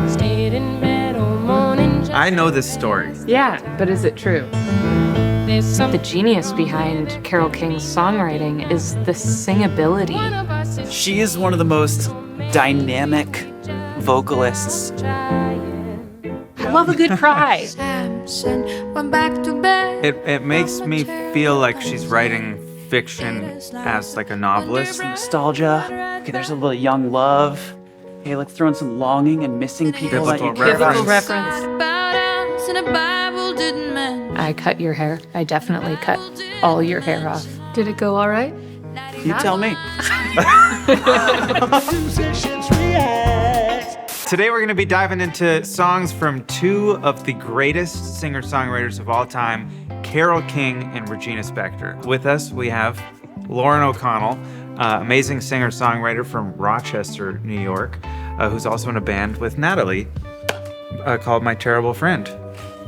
Stayed in bed all morning just I know this story. Yeah, but is it true? there's The something genius behind Carole King's songwriting is the singability. one of us is She is one of the most dynamic vocalists. trying. I love a good cry. Samson went back to bed. It makes me feel like she's writing fiction as like a novelist. Nostalgia. Okay, there's a little young love. Okay, let's throw in some longing and missing people that you Biblical care about. Biblical reference. About us in the Bible didn't mention. I cut your hair. I definitely cut all your hair off. Did it go all right? You tell me. Today we're going to be diving into songs from two of the greatest singer-songwriters of all time, Carole King and Regina Spektor. With us, we have Lauren O'Connell, amazing singer-songwriter from Rochester, New York, who's also in a band with Natalie called My Terrible Friend.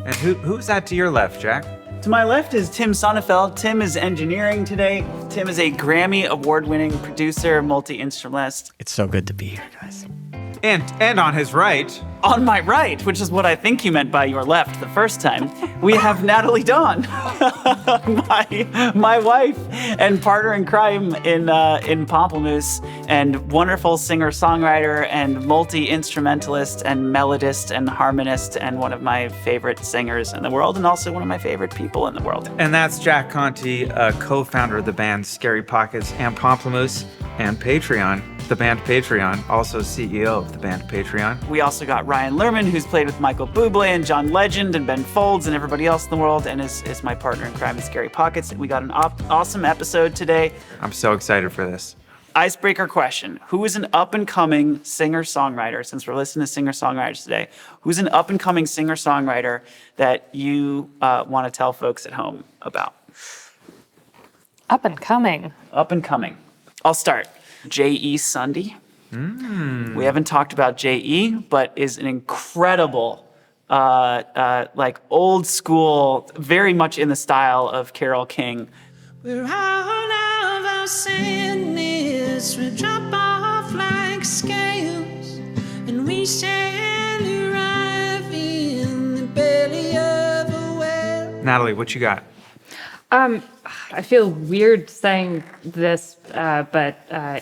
And who's that to your left, Jack? To my left is Tim Sonnefeld. Tim is engineering today. Tim is a Grammy award-winning producer, multi-instrumentalist. It's so good to be here, guys. And on his right, On my right, which is what I think you meant by your left the first time, we have Natalie Dawn, my wife and partner in crime in Pomplamoose, and wonderful singer-songwriter and multi-instrumentalist and melodist and harmonist and one of my favorite singers in the world and also one of my favorite people in the world. and that's Jack Conti, co-founder of the band Scary Pockets and Pomplamoose and Patreon, the band Patreon, also CEO of the band Patreon. We also got Ryan Lerman, who's played with Michael Bublé and John Legend and Ben Folds and everybody else in the world, and is my partner in crime in Scary Pockets. We got an awesome episode today. I'm so excited for this. Icebreaker question. Who is an up-and-coming singer-songwriter, since we're listening to singer-songwriters today, who's an up-and-coming singer-songwriter that you want to tell folks at home about? Up and coming. Up-and-coming. I'll start. J.E. Sunday. We haven't talked about J.E., but is an incredible, like old school, very much in the style of Carole King. We're all of our sinners, we drop off like scales, and we shall arrive in the belly of a whale. Natalie, what you got? I feel weird saying this, but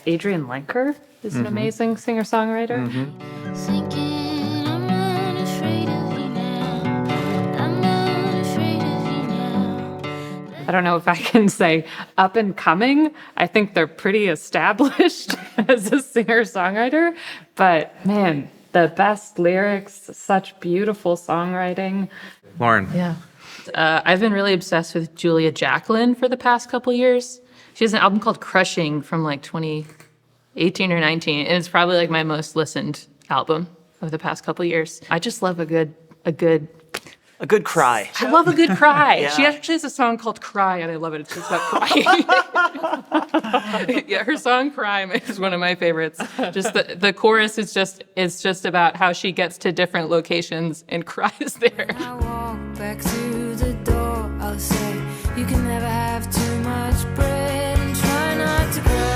Adrienne Lenker is an amazing singer-songwriter. Thinking I'm not afraid of you now. I'm not afraid of you now. I don't know if I can say up and coming. I think they're pretty established as a singer-songwriter, but man, the best lyrics, such beautiful songwriting. Lauren. Yeah. I've been really obsessed with Julia Jacklin for the past couple years. She has an album called Crushing from like 2018 or 19, and it's probably like my most listened album of the past couple years. I just love a good. A good cry. I love a good cry. Yeah. She actually has a song called Cry, and I love it. It's just about crying. Yeah, her song Cry is one of my favorites. Just the chorus is just about how she gets to different locations and cries there. I walk back through the door, I'll say, you can never have too much bread, and try not to cry.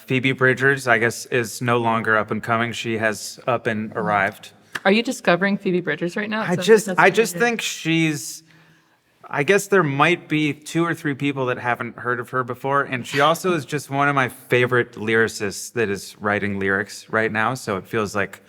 Phoebe Bridgers, I guess, is no longer up and coming. She has up and arrived. Are you discovering Phoebe Bridgers right now? I That's just what you're doing. think she's. I guess there might be 2 or 3 people that haven't heard of her before, and she also is just one of my favorite lyricists that is writing lyrics right now. So it feels like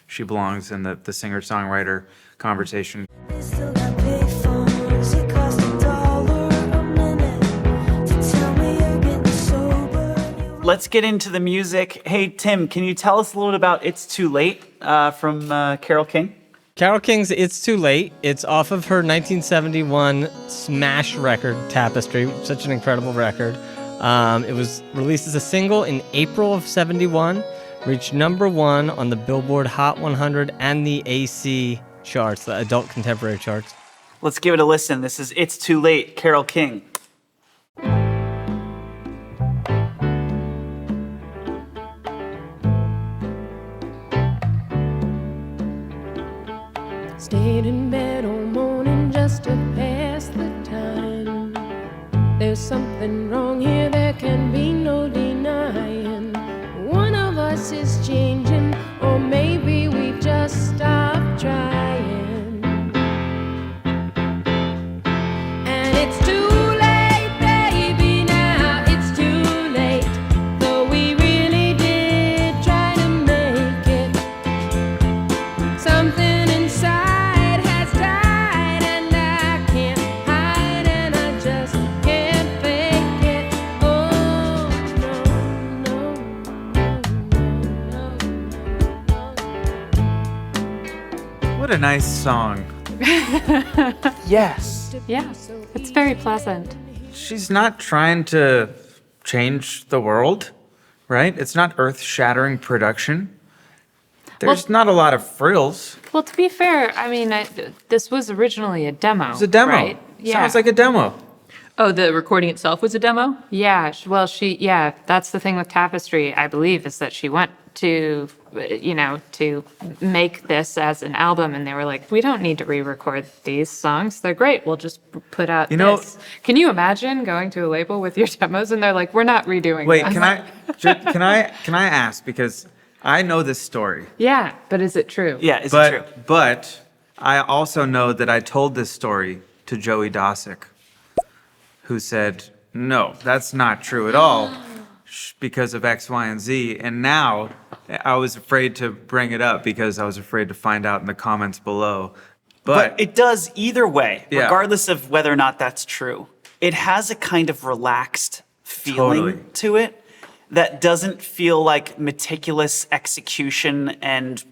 she belongs in the singer-songwriter conversation. They still got payphones, it costs $1 a minute to tell me you're getting sober. Let's get into the music. Hey, Tim, can you tell us a little bit about It's Too Late from Carole King? Carole King's It's Too Late. It's off of her 1971 smash record, Tapestry. Such an incredible record. It was released as a single in April of 71, reached #1 on the Billboard Hot 100 and the AC charts, the adult contemporary charts. Let's give it a listen. This is It's Too Late, Carole King. Stayed in bed all morning just to pass the time. There's something wrong here, there can be no denying. What a nice song. Yes. Yeah, it's very pleasant. She's not trying to change the world, right? It's not earth-shattering production. There's not a lot of frills. Well, to be fair, I mean, this was originally a demo. It's a demo. right? Yeah. Sounds like a demo. Oh, the recording itself was a demo? Yeah, well, that's the thing with Tapestry, I believe, is that she went to, to make this as an album, and they were like, we don't need to re-record these songs. They're great. We'll just put out this. Can you imagine going to a label with your demos, and they're like, we're not redoing Wait, this. can I ask, because I know this story. Yeah, but is it true? Yeah, is it true? But I also know that I told this story to Joey Dosick, who said, no, that's not true at all because of X, Y, and Z. And now I was afraid to bring it up because I was afraid to find out in the comments below. But it does either way, Yeah. regardless of whether or not that's true. It has a kind of relaxed feeling Totally. to it that doesn't feel like meticulous execution and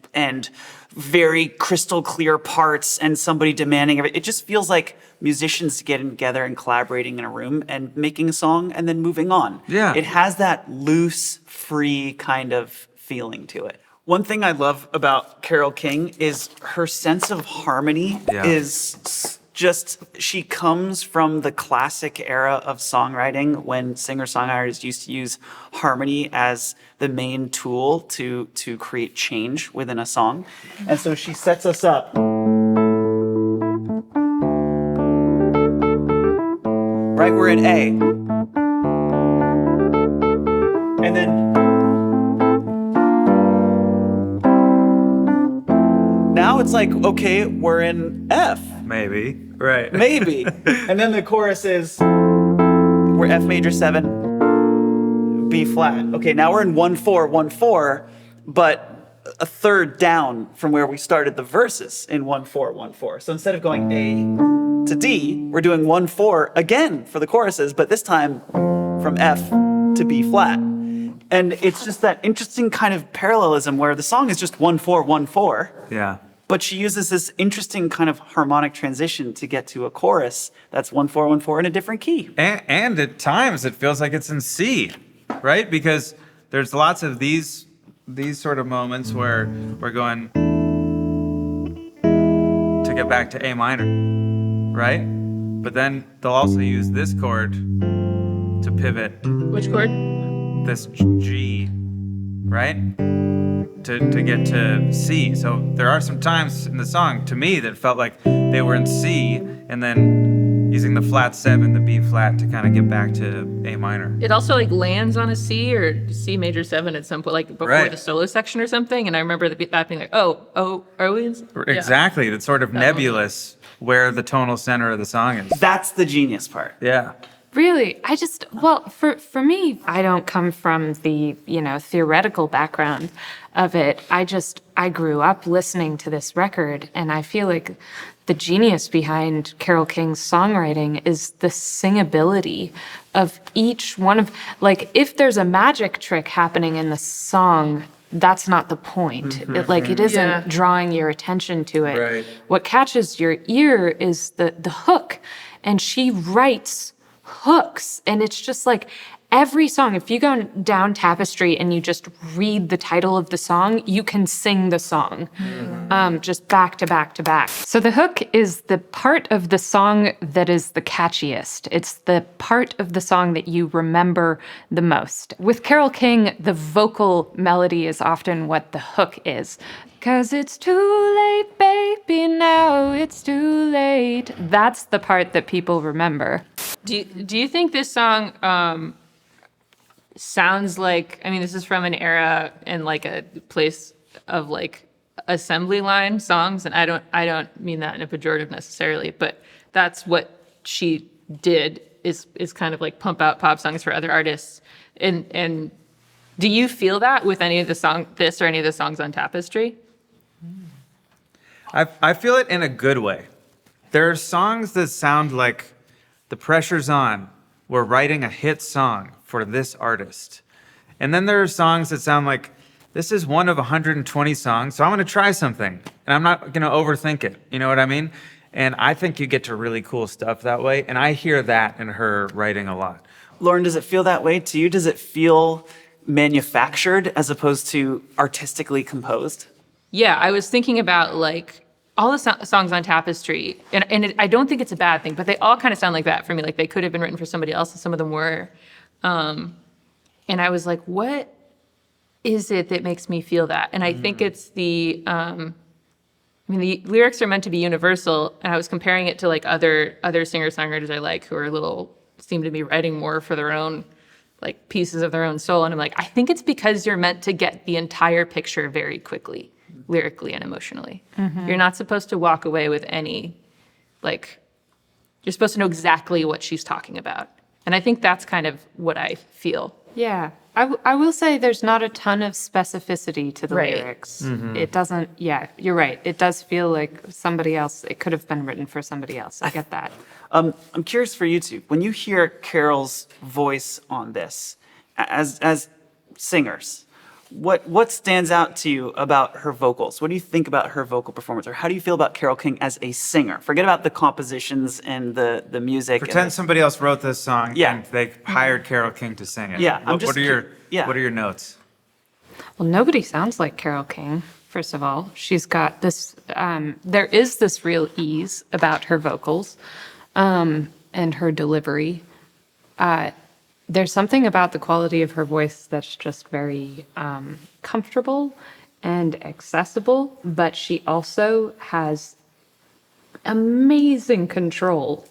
very crystal clear parts and somebody demanding everything. It just feels like musicians getting together and collaborating in a room and making a song and then moving on. Yeah. It has that loose, free kind of feeling to it. One thing I love about Carole King is her sense of harmony Yeah. is just, she comes from the classic era of songwriting when singer-songwriters used to use harmony as the main tool to create change within a song. And so she sets us up. Right, we're in A. And then now it's like, okay, we're in F. Maybe. Right. Maybe. And then the chorus is we're F major 7, B flat. Okay, now we're in 1-4, 1-4, but a third down from where we started the verses in 1-4, 1-4. So instead of going A to D, we're doing 1-4 again for the choruses, but this time from F to B flat. And it's just that interesting kind of parallelism where the song is just 1-4, 1-4. Yeah. But she uses this interesting kind of harmonic transition to get to a chorus that's 1-4, 1-4 in a different key. And at times it feels like it's in C, right? Because there's lots of these sort of moments where we're going to get back to A minor, right? But then they'll also use this chord to pivot Which chord? this G, right? To get to C. So there are some times in the song, to me, that felt like they were in C and then using the flat 7, the B flat to kind of get back to A minor. It also like lands on a C or C major 7 at some point, like before Right. the solo section or something. And I remember that being like, oh, are we in? Yeah. Exactly. It's sort of nebulous where the tonal center of the song is. That's the genius part. Yeah. Really, for me, I don't come from the, theoretical background of it. I grew up listening to this record, and I feel like the genius behind Carole King's songwriting is the singability of each one of, like, if there's a magic trick happening in the song, that's not the point. It isn't Yeah. drawing your attention to it. Right. What catches your ear is the hook, and she writes hooks, and it's just like every song, if you go down Tapestry and you just read the title of the song, you can sing the song just back to back to back. So the hook is the part of the song that is the catchiest. It's the part of the song that you remember the most. With Carole King, the vocal melody is often what the hook is. 'Cause it's too late, baby, now it's too late. That's the part that people remember. Do you think this song sounds like, I mean, this is from an era and like a place of like assembly line songs, and I don't mean that in a pejorative necessarily, but that's what she did is kind of like pump out pop songs for other artists. And do you feel that with any of this or any of the songs on Tapestry? I feel it in a good way. There are songs that sound like the pressure's on. We're writing a hit song for this artist. And then there are songs that sound like This is one of 120 songs, so I'm going to try something, and I'm not going to overthink it. You know what I mean? And I think you get to really cool stuff that way, and I hear that in her writing a lot. Lauren, does it feel that way to you? Does it feel manufactured as opposed to artistically composed? Yeah, I was thinking about like all the songs on Tapestry, and I don't think it's a bad thing, but they all kind of sound like that for me. Like they could have been written for somebody else, and some of them were. And I was like, what is it that makes me feel that? And I think it's the the lyrics are meant to be universal, and I was comparing it to like other singer-songwriters I like who are seem to be writing more for their own like pieces of their own soul. And I'm like, I think it's because you're meant to get the entire picture very quickly, lyrically and emotionally. You're not supposed to walk away with any, like, you're supposed to know exactly what she's talking about. And I think that's kind of what I feel. Yeah. I will say there's not a ton of specificity to the Right. lyrics. It doesn't, yeah, you're right. It does feel like somebody else, it could have been written for somebody else. I get that. I'm curious for you two. When you hear Carol's voice on this, as singers, what stands out to you about her vocals? What do you think about her vocal performance, or how do you feel about Carole King as a singer? Forget about the compositions and the music. Pretend somebody else wrote this song Yeah. and they hired Carole King to sing it. Yeah, I'm What, just what are your yeah. What are your notes? Well, nobody sounds like Carole King, first of all. She's got this, there is this real ease about her vocals and her delivery. There's something about the quality of her voice that's just very comfortable and accessible, but she also has amazing control.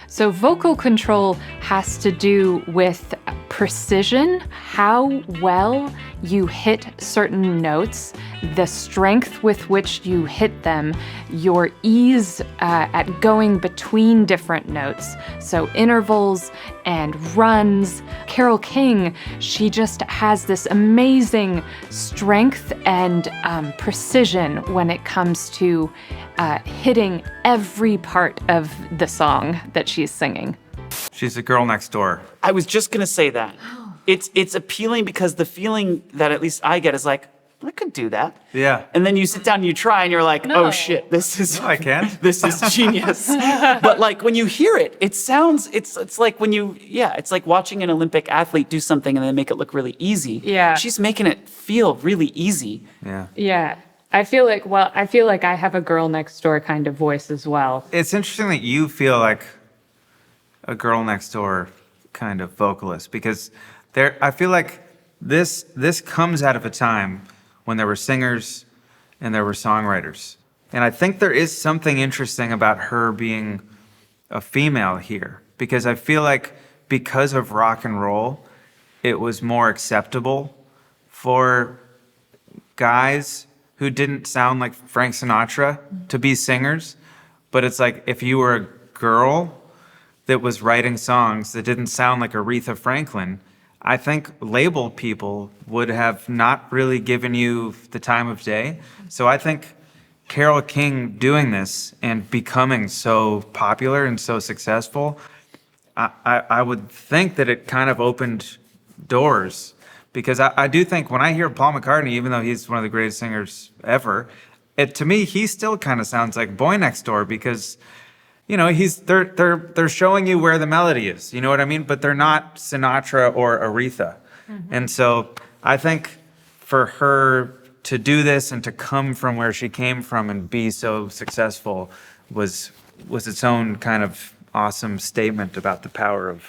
So vocal control has to do with precision, how well you hit certain notes, the strength with which you hit them, your ease at going between different notes. So intervals and runs. Carole King, she just has this amazing strength and precision when it comes to hitting every part of the song that she's singing. She's a girl next door. I was just gonna say that. It's appealing because the feeling that at least I get is like, I could do that. Yeah. And then you sit down and you try and you're like, No. oh shit, this is I can't. this is genius. But like when you hear it, it sounds it's like when it's like watching an Olympic athlete do something and then make it look really easy. Yeah. She's making it feel really easy. Yeah. Yeah. I feel like I have a girl next door kind of voice as well. It's interesting that you feel like a girl next door kind of vocalist, because I feel like this comes out of a time when there were singers and there were songwriters. And I think there is something interesting about her being a female here, because I feel like because of rock and roll, it was more acceptable for guys who didn't sound like Frank Sinatra to be singers. But it's like if you were a girl that was writing songs that didn't sound like Aretha Franklin, I think label people would have not really given you the time of day. So I think Carole King doing this and becoming so popular and so successful, I would think that it kind of opened doors. Because I do think when I hear Paul McCartney, even though he's one of the greatest singers ever, to me, he still kind of sounds like Boy Next Door, because you know, they're showing you where the melody is, you know what I mean? But they're not Sinatra or Aretha. And so I think for her to do this and to come from where she came from and be so successful was its own kind of awesome statement about the power of,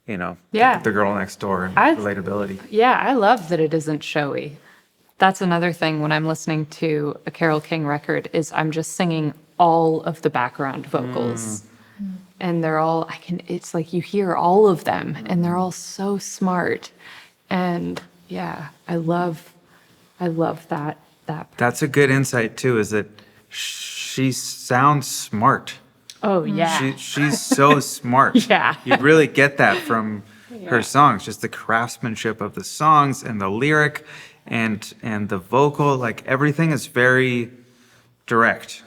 you know, Yeah. the girl next door and relatability. Yeah, I love that it isn't showy. That's another thing when I'm listening to a Carole King record is I'm just singing all of the background vocals. And they're all, it's like you hear all of them and they're all so smart. And yeah, I love that. That's a good insight too, is that she sounds smart. Oh yeah. She's so smart. Yeah. You really get that from her songs, just the craftsmanship of the songs and the lyric and the vocal, like everything is very direct.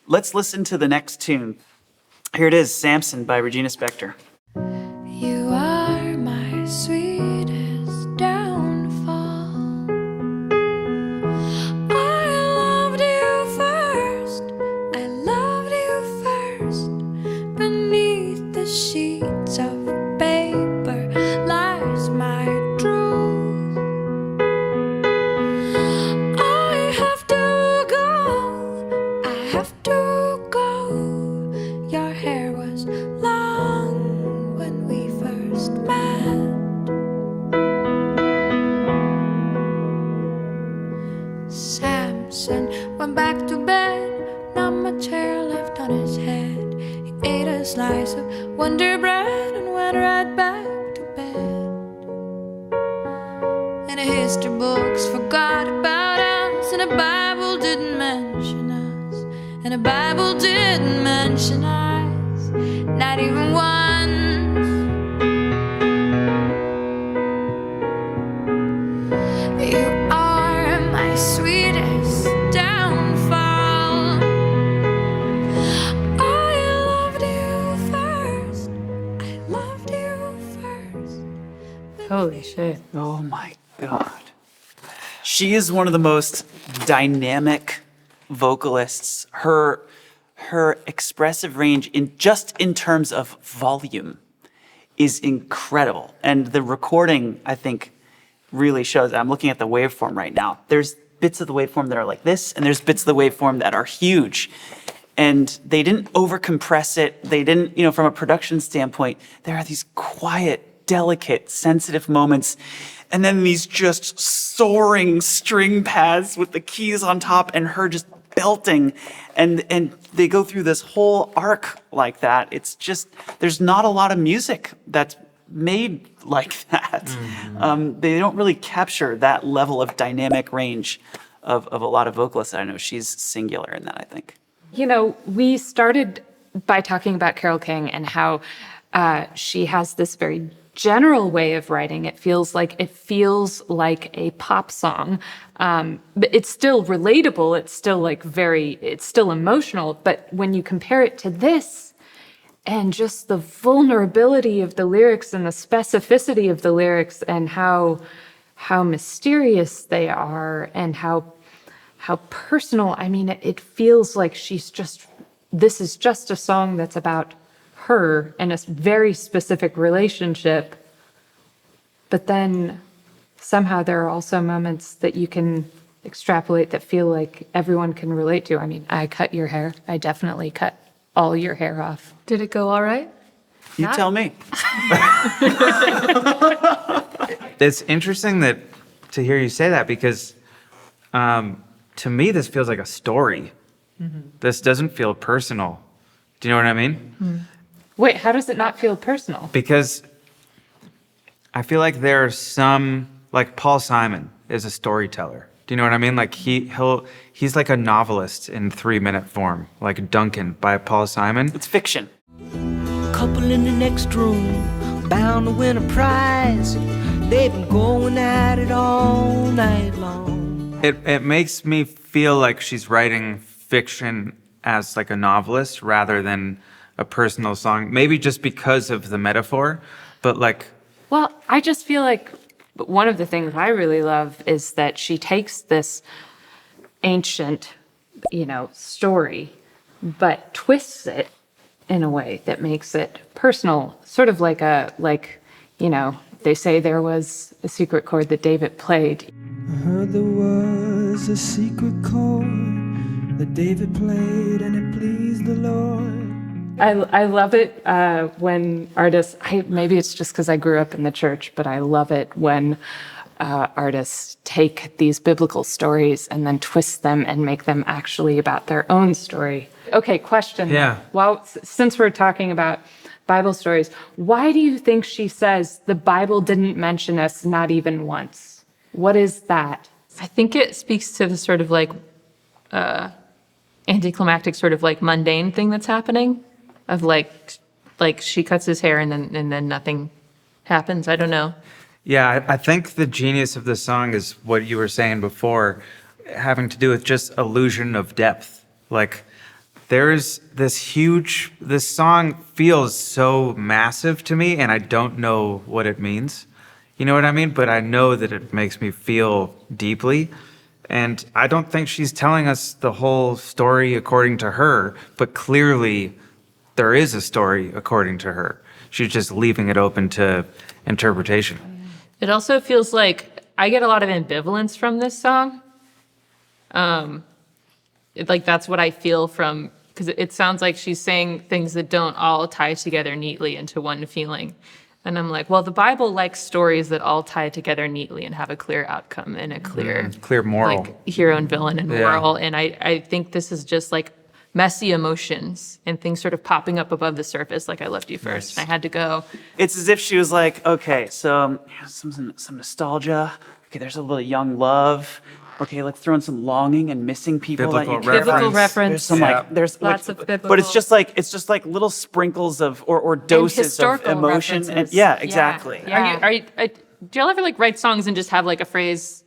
Let's listen to the next tune. Here it is, Samson by Regina Spektor. You are my sweetest downfall. history books forgot about us, and the Bible didn't mention us, and the Bible didn't mention us, not even once. You are my sweetest downfall. I loved you first. I loved you first. Holy shit. Oh my God. She is one of the most dynamic vocalists. Her expressive range in terms of volume is incredible. And the recording, I think, really shows. I'm looking at the waveform right now. There's bits of the waveform that are like this, and there's bits of the waveform that are huge. And they didn't overcompress it. They didn't, from a production standpoint, there are these quiet, delicate, sensitive moments. And then these just soaring string pads with the keys on top and her just belting. And they go through this whole arc like that. It's just, there's not a lot of music that's made like that. They don't really capture that level of dynamic range of a lot of vocalists. I know she's singular in that, I think. We started by talking about Carole King and how she has this very general way of writing. It feels like a pop song, but it's still relatable. It's still it's still emotional. But when you compare it to this, and just the vulnerability of the lyrics and the specificity of the lyrics and how mysterious they are and how personal. I mean, it feels like this is just a song that's about her and a very specific relationship. But then somehow there are also moments that you can extrapolate that feel like everyone can relate to. I mean, I cut your hair. I definitely cut all your hair off. Did it go all right? You tell me. It's interesting to hear you say that because to me, this feels like a story. This doesn't feel personal. Do you know what I mean? Wait, how does it not feel personal? Because I feel like there are some, like Paul Simon is a storyteller. Do you know what I mean? Like he's like a novelist in 3-minute form, like Duncan by Paul Simon. It's fiction. Couple in the next room, bound to win a prize. They've been going at it all night long. It makes me feel like she's writing fiction as like a novelist rather than a personal song. Maybe just because of the metaphor, but like... Well, I just feel like one of the things I really love is that she takes this ancient, story, but twists it in a way that makes it personal, sort of like they say there was a secret chord that David played. I heard there was a secret chord that David played and it pleased the Lord. I love it when artists, maybe it's just because I grew up in the church, but I love it when artists take these biblical stories and then twist them and make them actually about their own story. Okay, question. Yeah. Well, since we're talking about Bible stories, why do you think she says the Bible didn't mention us not even once? What is that? I think it speaks to the sort of anticlimactic sort of mundane thing that's happening of like she cuts his hair and then nothing happens. I don't know. Yeah, I think the genius of this song is what you were saying before, having to do with just illusion of depth. Like, there's this song feels so massive to me, and I don't know what it means. You know what I mean? But I know that it makes me feel deeply. And I don't think she's telling us the whole story according to her, but clearly there is a story according to her. She's just leaving it open to interpretation. It also feels like I get a lot of ambivalence from this song. That's what I feel from, because it sounds like she's saying things that don't all tie together neatly into one feeling. And I'm like, well, the Bible likes stories that all tie together neatly and have a clear outcome and a clear moral. Hero and villain and Yeah. moral. And I think this is just messy emotions and things sort of popping up above the surface, like I loved you first. And I had to go, It's as if she was like, okay, so some nostalgia okay, there's a little young love. Okay, let's throw in some longing and missing people that you Biblical care about. Biblical reference. There's some Yeah. like there's Lots like, of but it's biblical- just like little sprinkles of or doses of historical emotion and references. yeah, exactly. Yeah. Do y'all ever like write songs and just have like a phrase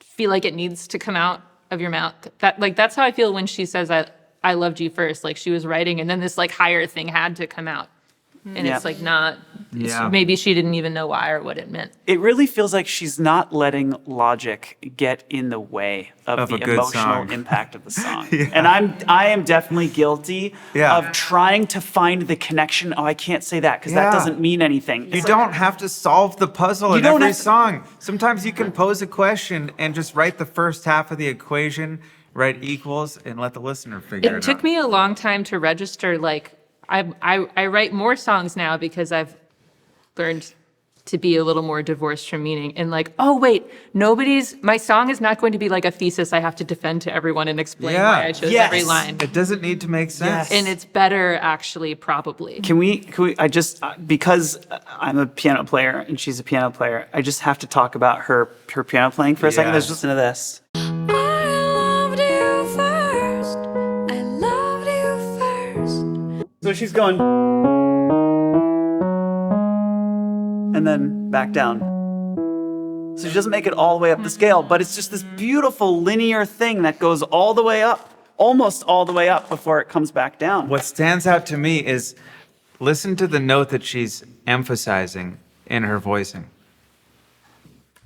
feel like it needs to come out of your mouth? That's how I feel when she says I loved you first. Like she was writing and then this like higher thing had to come out. And Yeah. it's like not Yeah. maybe she didn't even know why or what it meant. It really feels like she's not letting logic get in the way of Of the a good emotional song. impact of the song. And I am definitely guilty Yeah. of trying to find the connection. Oh, I can't say that because that Yeah. doesn't mean anything. You It's like- don't have to solve the puzzle in don't every have to- song. Sometimes you can pose a question and just write the first half of the equation, write equals, and let the listener figure it out. It took me a long time to register. Like I write more songs now because I've learned to be a little more divorced from meaning and like, oh wait, my song is not going to be like a thesis I have to defend to everyone and explain why I chose Yes. every line. It doesn't need to make sense. Yes. And it's better actually, probably. Can we, I just, because I'm a piano player and she's a piano player, I just have to talk about her piano playing for a second. Let's Yes. listen to this. I loved you first. I loved you first. So she's going, and then back down. So she doesn't make it all the way up the scale, but it's just this beautiful linear thing that goes all the way up, almost all the way up before it comes back down. What stands out to me is listen to the note that she's emphasizing in her voicing.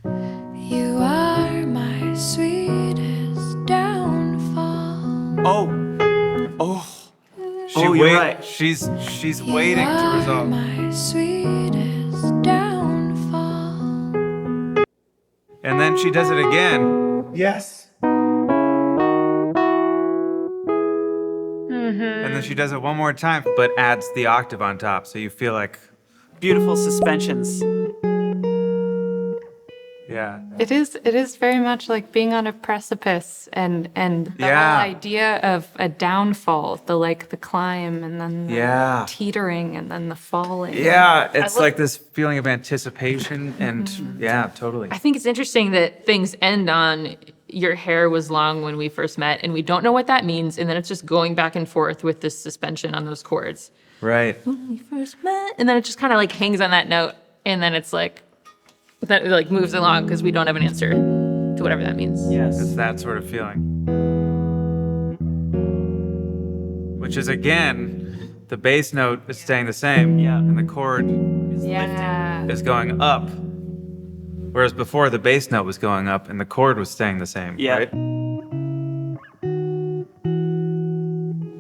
You are my sweetest downfall. Oh, She Oh, you're right. She's waiting to You resolve. are my sweetest downfall. And then she does it again. yes. And then she does it one more time, but adds the octave on top. So you feel like, Beautiful suspensions. yeah. It is very much like being on a precipice and the Yeah. whole idea of a downfall, the climb and then the Yeah. teetering and then the falling. Yeah, it's like this feeling of anticipation and yeah, totally. I think it's interesting that things end on your hair was long when we first met, and we don't know what that means, and then it's just going back and forth with this suspension on those chords. Right. When we first met, and then it just kind of like hangs on that note, and then it's like that it like moves along because we don't have an answer to whatever that means. Yes. It's that sort of feeling. Which is again, the bass note is staying the same. Yeah. And the chord Yeah. is going up. Whereas before the bass note was going up and the chord was staying the same. Yeah. Right?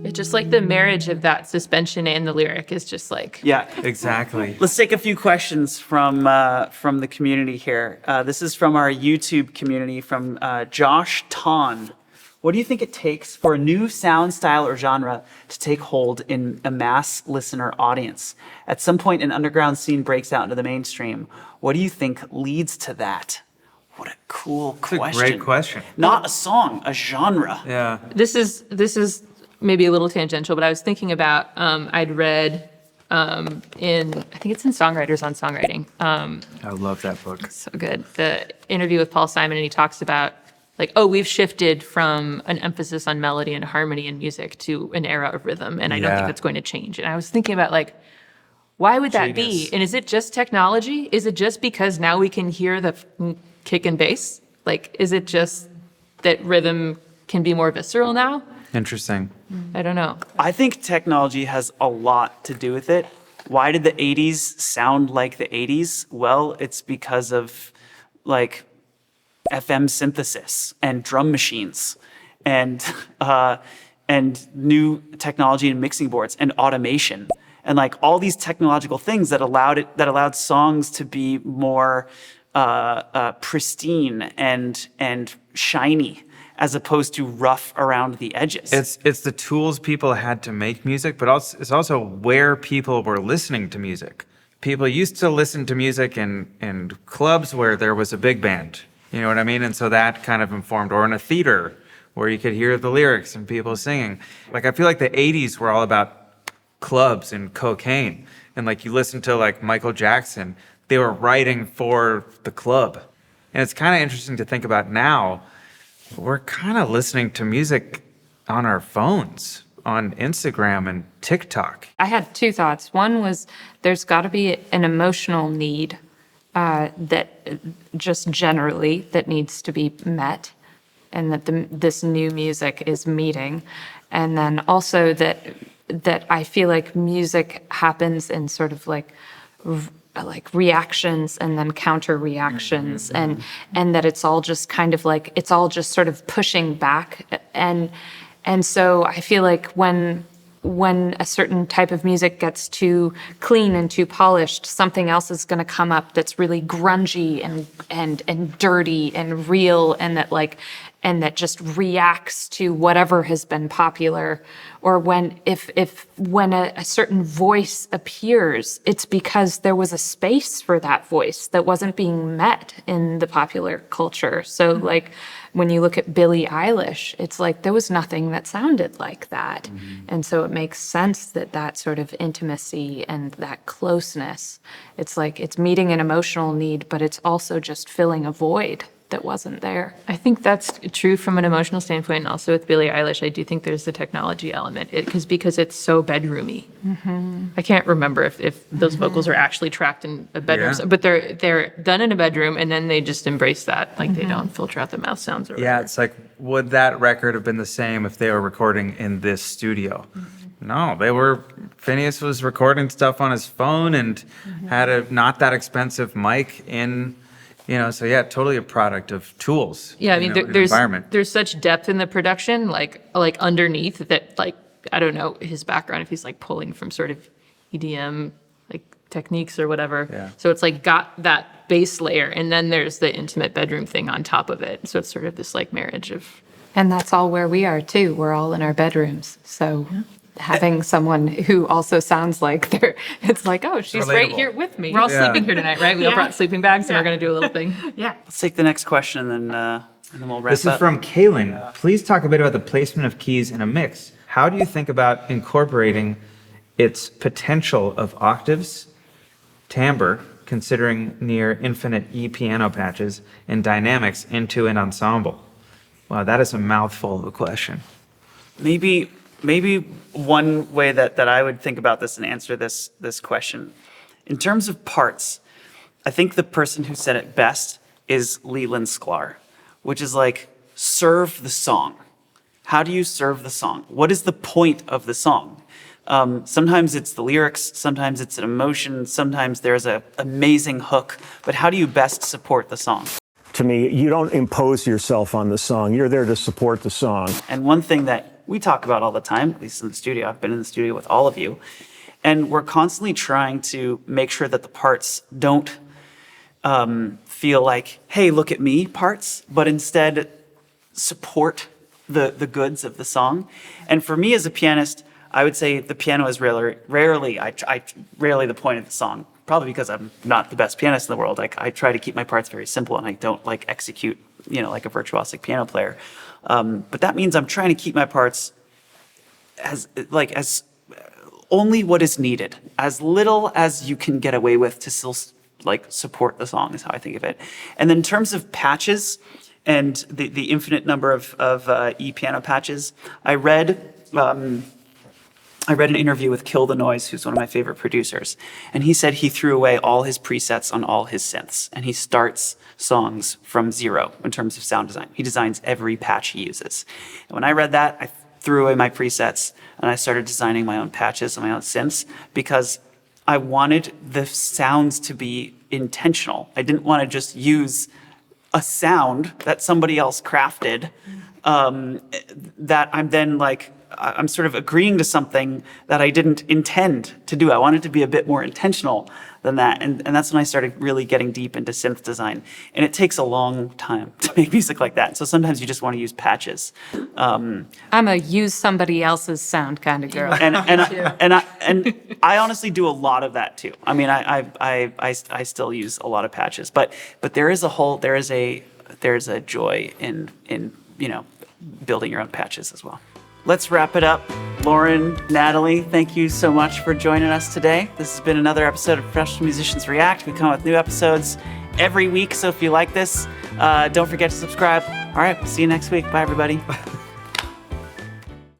It's just like the marriage of that suspension and the lyric is just like Yeah. Exactly. Let's take a few questions from the community here. This is from our YouTube community from Josh Ton. What do you think it takes for a new sound style or genre to take hold in a mass listener audience? At some point, an underground scene breaks out into the mainstream. What do you think leads to that? What a cool It's a question. great question. Not a song, a genre. Yeah. this is maybe a little tangential, but I was thinking about I'd read I think it's in Songwriters on Songwriting. I love that book. So good. The interview with Paul Simon, and he talks about like, oh, we've shifted from an emphasis on melody and harmony in music to an era of rhythm, and I don't Yeah. think that's going to change. And I was thinking about like, why would that Genius. be? And is it just technology? Is it just because now we can hear the kick and bass? Like, is it just that rhythm can be more visceral now? Interesting. I don't know. I think technology has a lot to do with it. Why did the 80s sound like the 80s? Well, it's because of like FM synthesis and drum machines and new technology and mixing boards and automation and like all these technological things that allowed songs to be more pristine and shiny as opposed to rough around the edges. It's the tools people had to make music, but also it's also where people were listening to music. People used to listen to music in clubs where there was a big band. You know what I mean? And so that kind of informed, or in a theater where you could hear the lyrics and people singing. Like I feel like the 80s were all about clubs and cocaine. And like you listen to like Michael Jackson, they were writing for the club. And it's kind of interesting to think about now. We're kind of listening to music on our phones, on Instagram and TikTok. I had two thoughts. One was there's got to be an emotional need that just generally that needs to be met, and that this new music is meeting. And then also that I feel like music happens in sort of like reactions and then counter reactions, and that it's all just kind of like, it's all just sort of pushing back. And so I feel like when a certain type of music gets too clean and too polished, something else is going to come up that's really grungy and dirty and real, and that just reacts to whatever has been popular. Or when a certain voice appears, it's because there was a space for that voice that wasn't being met in the popular culture. So like when you look at Billie Eilish, it's like there was nothing that sounded like that. And so it makes sense that sort of intimacy and that closeness, it's like it's meeting an emotional need, but it's also just filling a void that wasn't there. I think that's true from an emotional standpoint, and also with Billie Eilish, I do think there's the technology element, because it's so bedroomy. I can't remember if those vocals are actually tracked in a bedroom, Yeah. but they're done in a bedroom, and then they just embrace that, like they don't filter out the mouth sounds or Yeah, whatever. it's like, would that record have been the same if they were recording in this studio? No, Phineas was recording stuff on his phone and had a not that expensive mic in, so yeah, totally a product of tools. Yeah, I mean, an there's environment. there's such depth in the production, like underneath that, like, I don't know his background, if he's like pulling from sort of EDM like techniques or whatever. Yeah. So it's like got that base layer, and then there's the intimate bedroom thing on top of it. So it's sort of this like marriage of. And that's all where we are too. We're all in our bedrooms. So having someone who also sounds like it's like, oh, she's right Relatable. here with me. We're all Yeah. sleeping here tonight, right? We all Yeah. brought sleeping bags, and we're gonna do a little thing. Let's take the next question, and then we'll wrap This is up. from Kaylin. Please talk a bit about the placement of keys in a mix. How do you think about incorporating its potential of octaves, timbre, considering near infinite E piano patches, and dynamics into an ensemble? Wow, that is a mouthful of a question. Maybe one way that I would think about this and answer this question, in terms of parts, I think the person who said it best is Leland Sklar, which is like, serve the song. How do you serve the song? What is the point of the song? Sometimes it's the lyrics, sometimes it's an emotion, sometimes there's an amazing hook, but how do you best support the song? To me, you don't impose yourself on the song. You're there to support the song. And one thing that we talk about all the time, at least in the studio, I've been in the studio with all of you, and we're constantly trying to make sure that the parts don't feel like, hey, look at me parts, but instead support the goods of the song. And for me as a pianist, I would say the piano is rarely the point of the song. Probably because I'm not the best pianist in the world. I try to keep my parts very simple, and I don't like execute, like a virtuosic piano player. But that means I'm trying to keep my parts as only what is needed, as little as you can get away with to still support the song is how I think of it. And then in terms of patches and the infinite number of E piano patches, I read an interview with Kill the Noise, who's one of my favorite producers, and he said he threw away all his presets on all his synths, and he starts songs from zero in terms of sound design. He designs every patch he uses. And when I read that, I threw away my presets, and I started designing my own patches and my own synths, because I wanted the sounds to be intentional. I didn't want to just use a sound that somebody else crafted, that I'm then I'm sort of agreeing to something that I didn't intend to do. I wanted to be a bit more intentional than that. And that's when I started really getting deep into synth design. And it takes a long time to make music like that. So sometimes you just want to use patches. I'm a use somebody else's sound kind of girl. And I honestly do a lot of that too. I mean, I still use a lot of patches, but there is a joy in building your own patches as well. Let's wrap it up. Lauren, Natalie, thank you so much for joining us today. This has been another episode of Professional Musicians React. We come with new episodes every week. So if you like this, don't forget to subscribe. All right, see you next week. Bye, everybody.